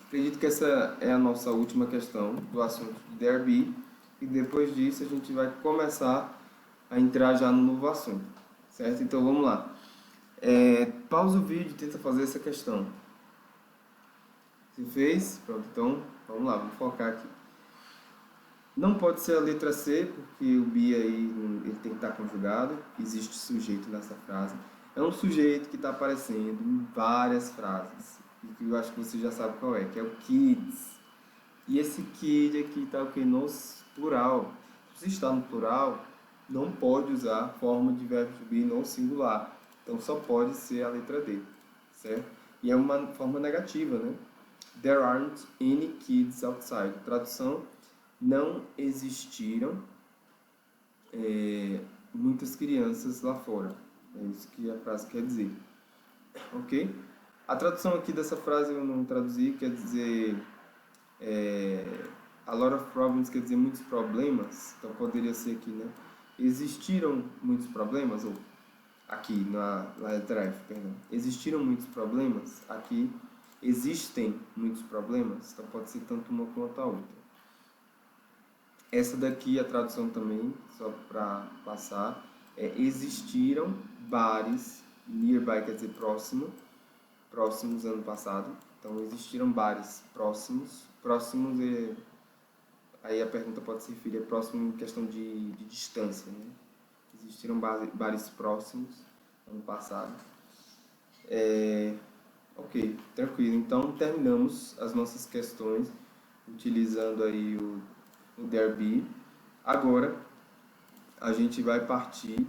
Acredito que essa é a nossa última questão do assunto de Derby. E depois disso a gente vai começar a entrar já no novo assunto. Certo? Então, vamos lá. Pausa o vídeo e tenta fazer essa questão. Se fez? Pronto, então vamos lá, vamos focar aqui. Não pode ser a letra C, porque o be aí ele tem que estar conjugado. Existe sujeito nessa frase. É um sujeito que está aparecendo em várias frases. E que eu acho que você já sabe qual é, que é o kids. E esse kid aqui está o que? No plural. Se está no plural, não pode usar a forma de verbo to be no singular. Então só pode ser a letra D, certo? E é uma forma negativa, né? There aren't any kids outside. Tradução: não existiram muitas crianças lá fora. É isso que a frase quer dizer. Ok? A tradução aqui dessa frase eu não traduzi, quer dizer a lot of problems, quer dizer muitos problemas. Então poderia ser aqui, né? Existiram muitos problemas, ou aqui na letra F, perdão. Existiram muitos problemas, aqui existem muitos problemas, então pode ser tanto uma quanto a outra. Essa daqui, a tradução também, só para passar, existiram bares, nearby quer dizer próximo, próximos ano passado, então existiram bares próximos, aí a pergunta pode se referir a próximo em questão de distância, né? Existiram bares próximos ano passado. Ok, tranquilo. Então terminamos as nossas questões utilizando aí o Derby. Agora a gente vai partir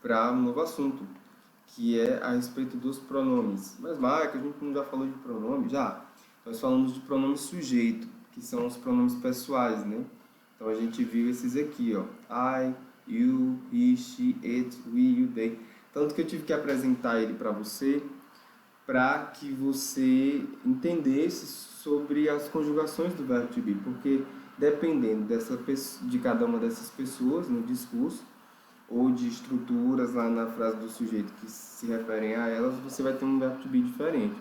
para um novo assunto, que é a respeito dos pronomes. Mas, Marcos, a gente não já falou de pronome? Já. Nós falamos de pronome sujeito, que são os pronomes pessoais, né? Então a gente viu esses aqui, ó. I, you, he, she, it, we, you, they. Tanto que eu tive que apresentar ele para você, para que você entendesse sobre as conjugações do verbo to be, porque dependendo de cada uma dessas pessoas no discurso, ou de estruturas lá na frase do sujeito que se referem a elas, você vai ter um verbo to be diferente.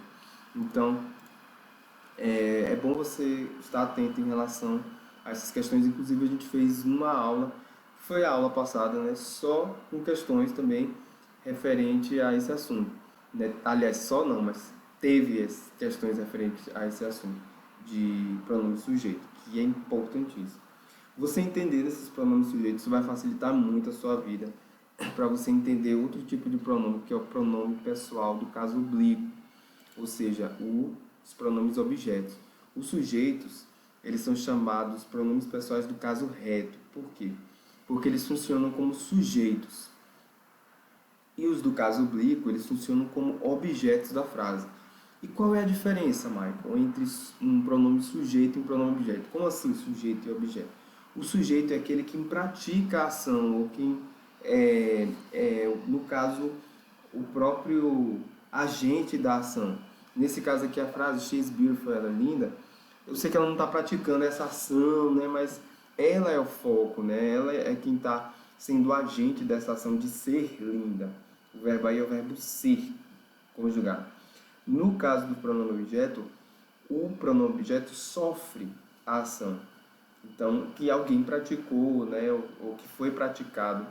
Então, é bom você estar atento em relação a essas questões. Inclusive, a gente fez uma aula, foi a aula passada, né, só com questões também referente a esse assunto. Né? Aliás, só não, mas teve questões referentes a esse assunto de pronome sujeito, que é importantíssimo. Você entender esses pronomes sujeitos vai facilitar muito a sua vida para você entender outro tipo de pronome, que é o pronome pessoal do caso oblíquo, ou seja, os pronomes objetos. Os sujeitos, eles são chamados pronomes pessoais do caso reto. Por quê? Porque eles funcionam como sujeitos. E os do caso oblíquo, eles funcionam como objetos da frase. E qual é a diferença, Michael, entre um pronome sujeito e um pronome objeto? Como assim sujeito e objeto? O sujeito é aquele que pratica a ação, ou quem no caso, o próprio agente da ação. Nesse caso aqui, a frase "She's beautiful", ela é linda. Eu sei que ela não está praticando essa ação, né? Mas ela é o foco, né? Ela é quem está sendo o agente dessa ação de ser linda. O verbo aí é o verbo ser, conjugado. No caso do pronome objeto, o pronome objeto sofre a ação. Então, que alguém praticou, né, ou que foi praticado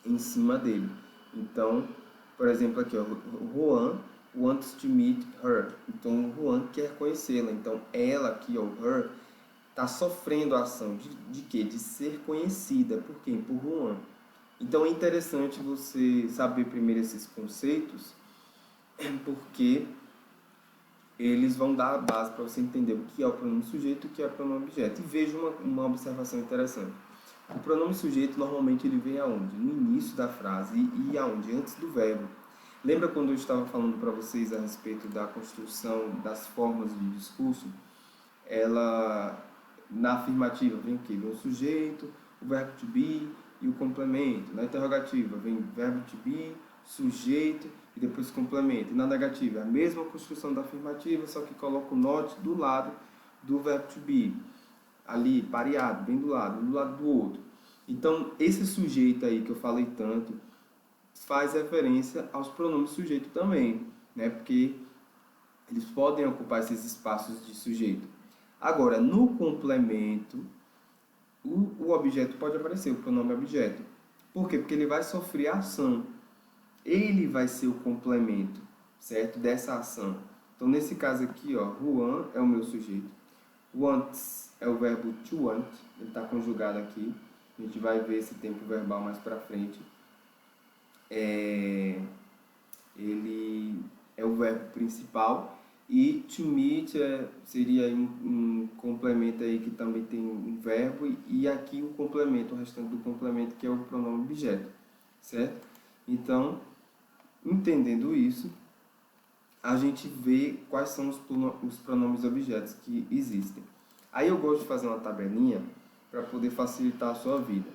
em cima dele. Então, por exemplo, aqui, ó, Juan wants to meet her. Então, o Juan quer conhecê-la. Então, ela aqui, ó, her, está sofrendo a ação de quê? De ser conhecida. Por quem? Por Juan. Então, é interessante você saber primeiro esses conceitos, porque eles vão dar a base para você entender o que é o pronome sujeito e o que é o pronome objeto. E veja uma observação interessante. O pronome sujeito, normalmente, ele vem aonde? No início da frase e aonde? Antes do verbo. Lembra quando eu estava falando para vocês a respeito da construção das formas de discurso? Ela, na afirmativa, vem o quê? Vem o sujeito, o verbo to be e o complemento. Na interrogativa vem verbo to be, sujeito e depois complemento. E na negativa é a mesma construção da afirmativa, só que coloca o not do lado do verbo to be. Ali, pareado, bem do lado, um do lado do outro. Então, esse sujeito aí que eu falei tanto faz referência aos pronomes sujeito também, né? Porque eles podem ocupar esses espaços de sujeito. Agora, no complemento, o objeto pode aparecer, o pronome objeto. Por quê? Porque ele vai sofrer a ação. Ele vai ser o complemento, certo? Dessa ação. Então, nesse caso aqui, ó, Juan é o meu sujeito. Wants é o verbo to want, ele está conjugado aqui. A gente vai ver esse tempo verbal mais para frente. Ele é o verbo principal. E to meet seria um complemento aí que também tem um verbo. E aqui o complemento, o restante do complemento, que é o pronome objeto, certo? Então, entendendo isso, a gente vê quais são os pronomes objetos que existem. Aí eu gosto de fazer uma tabelinha para poder facilitar a sua vida,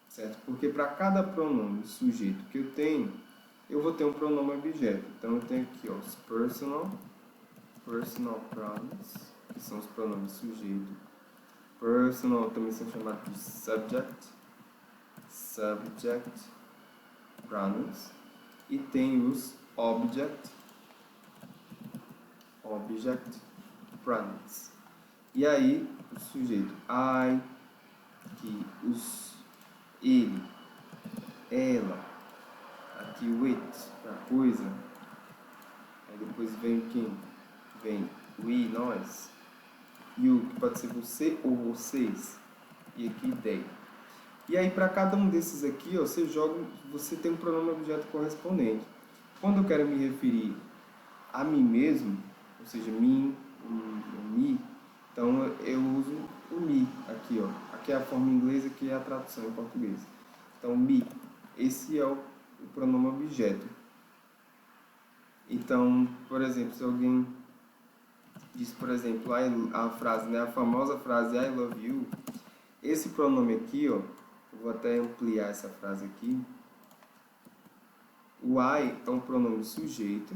certo? Porque para cada pronome sujeito que eu tenho, eu vou ter um pronome objeto. Então eu tenho aqui, ó, os personal pronouns, que são os pronomes sujeito. Personal também são chamados de subject pronouns. E tem os object pronouns. E aí, o sujeito I, aqui ele, ela, aqui o it, a coisa. Aí depois vem quem? Vem we, nós. You, que pode ser você ou vocês. E aqui they. E aí, para cada um desses aqui, ó, você tem um pronome objeto correspondente. Quando eu quero me referir a mim mesmo, ou seja, mim, me, então eu uso o me aqui, ó. Aqui é a forma em inglês, aqui é a tradução em português. Então, me, esse é o pronome objeto. Então, por exemplo, se alguém diz, por exemplo, a frase, né, a famosa frase I love you, esse pronome aqui, ó, eu vou até ampliar essa frase aqui. O I é um pronome sujeito,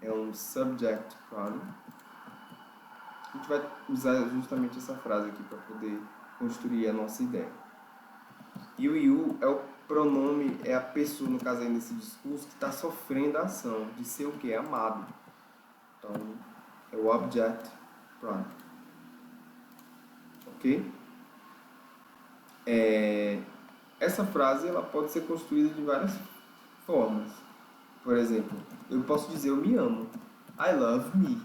é um subject pronoun. A gente vai usar justamente essa frase aqui para poder construir a nossa ideia. E o you é o pronome, é a pessoa, no caso aí nesse discurso, que está sofrendo a ação de ser o que? Amado. Então, é o object pronoun. Ok? Essa frase ela pode ser construída de várias formas. Por exemplo, eu posso dizer eu me amo. I love me.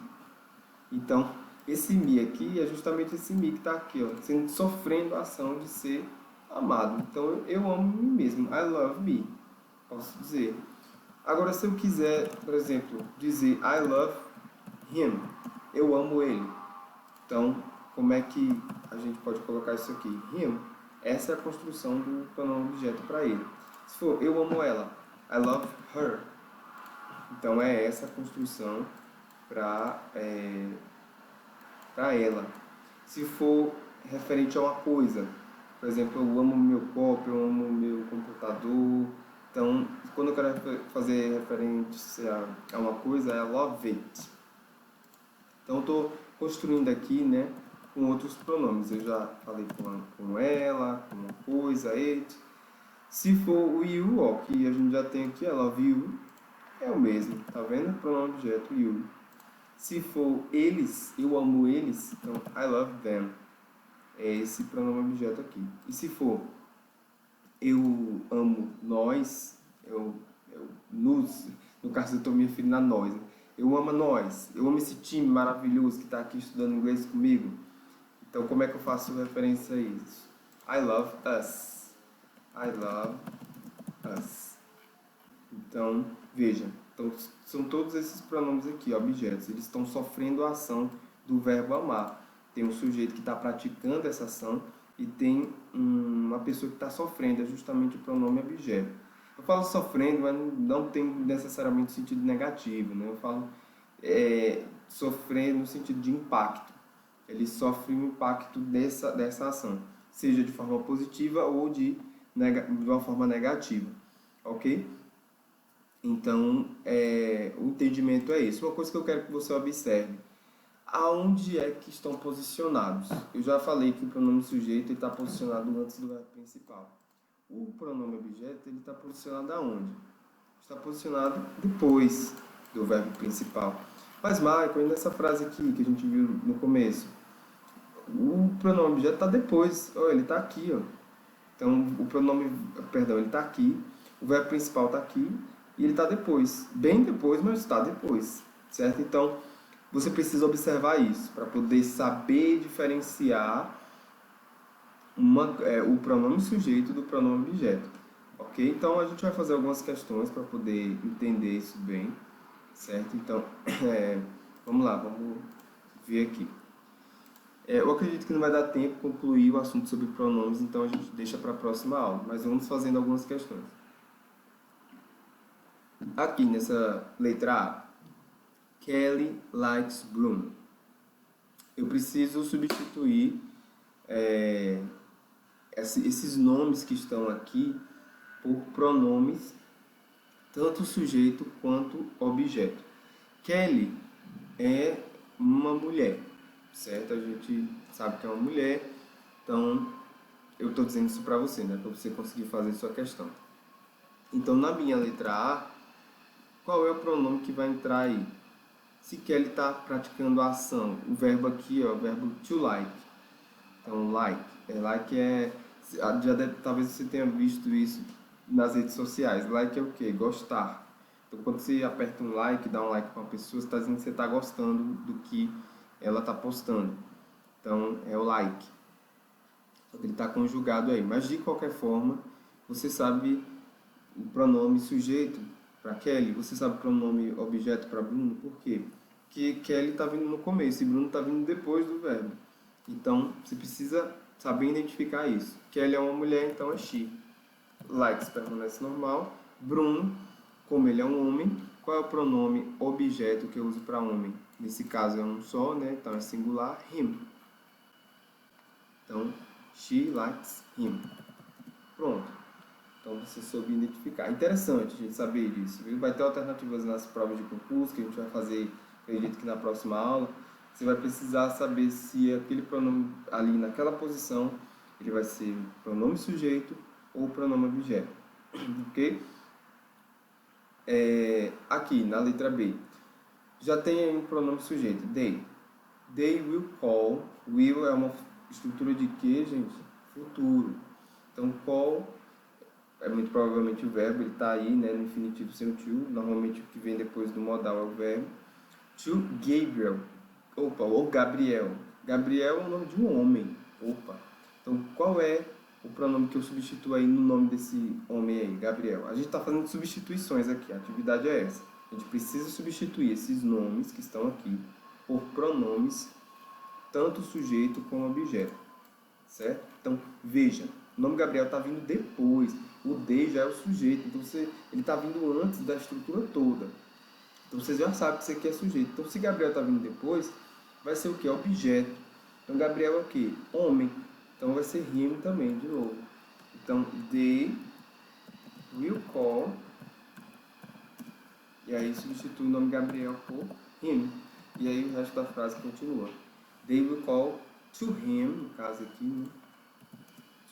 Então, esse me aqui é justamente esse me que está aqui, ó, sofrendo a ação de ser amado. Então, eu amo mim mesmo. I love me. Posso dizer. Agora, se eu quiser, por exemplo, dizer I love him. Eu amo ele. Então, como é que a gente pode colocar isso aqui? Him. Essa é a construção do pronome objeto para ele. Se for eu amo ela, I love her. Então é essa a construção para ela. Se for referente a uma coisa, por exemplo, eu amo meu copo, eu amo meu computador. Então, quando eu quero fazer referência a uma coisa, é I love it. Então, eu estou construindo aqui, né, com outros pronomes. Eu já falei com ela, com uma coisa, it. Se for o you, ó, que a gente já tem aqui, I love you, é o mesmo, tá vendo? Pronome objeto, you. Se for eles, eu amo eles, então I love them. É esse pronome objeto aqui. E se for eu amo nós, nos, no caso eu estou me referindo a nós, né? Eu amo nós, eu amo esse time maravilhoso que está aqui estudando inglês comigo. Então, como é que eu faço referência a isso? I love us. I love us. Então, veja. Então, são todos esses pronomes aqui, objetos. Eles estão sofrendo a ação do verbo amar. Tem um sujeito que está praticando essa ação e tem uma pessoa que está sofrendo. É justamente o pronome objeto. Eu falo sofrendo, mas não tem necessariamente sentido negativo, né? Eu falo sofrer no sentido de impacto. Ele sofre o impacto dessa ação. seja de forma positiva ou de uma forma negativa, ok? Então, o entendimento é esse. Uma coisa que eu quero que você observe: aonde é que estão posicionados? Eu já falei que o pronome sujeito está posicionado antes do verbo principal. O pronome objeto está posicionado aonde? Está posicionado depois do verbo principal. Mas, Michael, nessa frase aqui que a gente viu no começo, o pronome objeto está depois. Ele está aqui, ó. Então, ele está aqui, o verbo principal está aqui e ele está depois. Bem depois, mas está depois, certo? Então, você precisa observar isso para poder saber diferenciar o pronome sujeito do pronome objeto, ok? Então, a gente vai fazer algumas questões para poder entender isso bem, certo? Então, vamos lá, vamos ver aqui. Eu acredito que não vai dar tempo de concluir o assunto sobre pronomes, então a gente deixa para a próxima aula, mas vamos fazendo algumas questões. Aqui nessa letra A, Kelly likes Bruno. Eu preciso substituir esses nomes que estão aqui por pronomes, tanto sujeito quanto objeto. Kelly é uma mulher, certo? A gente sabe que é uma mulher, então eu estou dizendo isso para você, né? Para você conseguir fazer sua questão. Então, na minha letra A, qual é o pronome que vai entrar aí? Se Kelly está praticando a ação, o verbo aqui é o verbo to like. Então, like. Talvez você tenha visto isso nas redes sociais. Like é o quê? Gostar. Então, quando você aperta um like, dá um like para uma pessoa, você está dizendo que você está gostando do que ela está postando. Então, é o like. Só que ele está conjugado aí. Mas, de qualquer forma, você sabe o pronome sujeito para Kelly, você sabe o pronome objeto para Bruno. Por quê? Porque Kelly está vindo no começo e Bruno está vindo depois do verbo. Então, você precisa saber identificar isso. Kelly é uma mulher, então é she. Likes permanece normal. Bruno, como ele é um homem, qual é o pronome objeto que eu uso para homem? Nesse caso é um só, né? Então é singular, him. Então, she likes him. Pronto. Então você soube identificar. Interessante a gente saber disso, viu? Vai ter alternativas nas provas de concurso que a gente vai fazer, acredito que na próxima aula. Você vai precisar saber se aquele pronome ali naquela posição ele vai ser pronome sujeito ou pronome objeto. Ok? Aqui na letra B, já tem aí um pronome sujeito, they. They will call. Will é uma estrutura de quê, gente? Futuro. Então, call é muito provavelmente o verbo, ele está aí, né, no infinitivo sem o to. Normalmente o que vem depois do modal é o verbo. To Gabriel. Opa, ou Gabriel. Gabriel é o nome de um homem. Opa. Então, qual é o pronome que eu substituo aí no nome desse homem aí, Gabriel? A gente está fazendo substituições aqui, a atividade é essa. A gente precisa substituir esses nomes que estão aqui por pronomes, tanto sujeito como objeto. Certo? Então, veja, o nome Gabriel está vindo depois. O de já é o sujeito. Então, ele está vindo antes da estrutura toda. Então, você já sabe que isso aqui é sujeito. Então, se Gabriel está vindo depois, vai ser o que? Objeto. Então, Gabriel é o que? Homem. Então, vai ser him também, de novo. Então, they will call. E aí, substitui o nome Gabriel por him. E aí, o resto da frase continua. They will call to him, no caso aqui, né?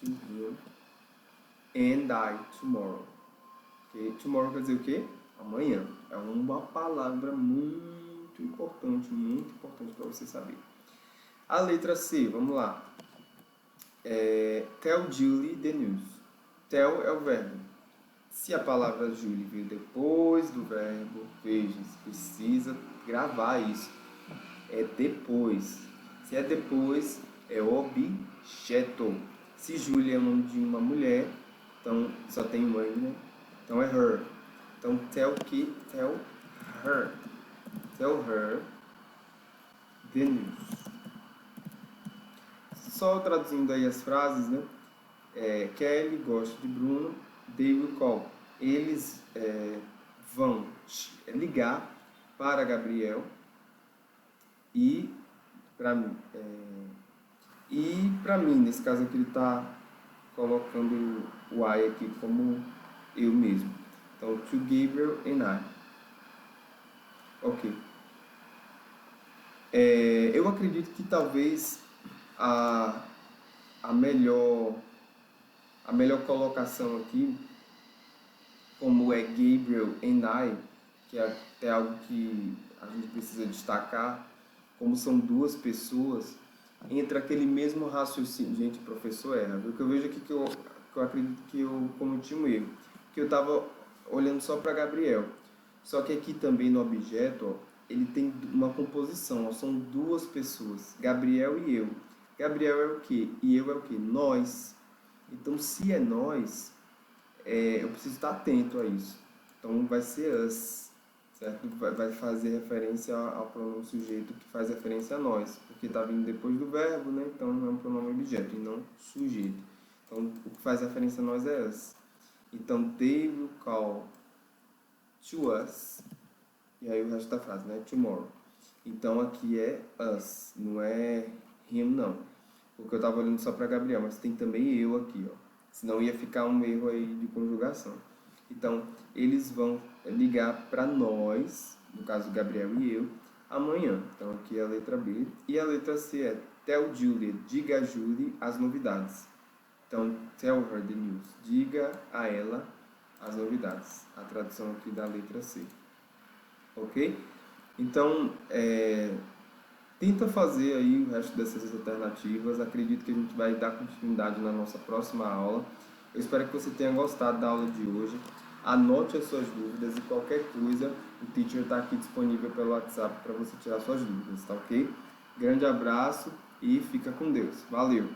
To him. And I tomorrow. Okay? Tomorrow quer dizer o quê? Amanhã. É uma palavra muito importante para você saber. A letra C, vamos lá. Tell Julie the news. Tell é o verbo. Se a palavra Julie veio depois do verbo, veja, você precisa gravar isso. É depois. Se é depois, é objeto. Se Julie é o nome de uma mulher, então só tem mãe, né? Então é her. Então tell her. Tell her the news. Só traduzindo aí as frases, né? Kelly gosta de Bruno. They will call. Eles vão ligar para Gabriel e para mim. E para mim, nesse caso aqui, ele está colocando o I aqui como eu mesmo. Então, to Gabriel and I. Ok. Eu acredito que talvez a, a melhor a melhor colocação aqui, como é Gabriel and I, que é até algo que a gente precisa destacar, como são duas pessoas, entra aquele mesmo raciocínio. Gente, professor erra. O que eu vejo aqui que eu acredito que eu cometi um erro. Que eu estava olhando só para Gabriel. Só que aqui também no objeto, ó, ele tem uma composição, ó, são duas pessoas, Gabriel e eu. Gabriel é o quê? E eu é o quê? Nós. Então, se é nós, eu preciso estar atento a isso. Então, vai ser us, certo? Vai fazer referência ao pronome sujeito que faz referência a nós, porque está vindo depois do verbo, né? Então, é um pronome objeto e não sujeito. Então, o que faz referência a nós é us. Então, they will call to us, e aí o resto da frase, né? Tomorrow. Então, aqui é us, não é him, não. Porque eu estava olhando só para Gabriel, mas tem também eu aqui, ó. Senão ia ficar um erro aí de conjugação. Então, eles vão ligar para nós, no caso Gabriel e eu, amanhã. Então, aqui é a letra B. E a letra C é tell Julie, diga a Julie as novidades. Então, tell her the news, diga a ela as novidades. A tradução aqui da letra C. Ok? Então, tenta fazer aí o resto dessas alternativas. Acredito que a gente vai dar continuidade na nossa próxima aula. Eu espero que você tenha gostado da aula de hoje. Anote as suas dúvidas e qualquer coisa, o teacher está aqui disponível pelo WhatsApp para você tirar suas dúvidas, tá ok? Grande abraço e fica com Deus. Valeu!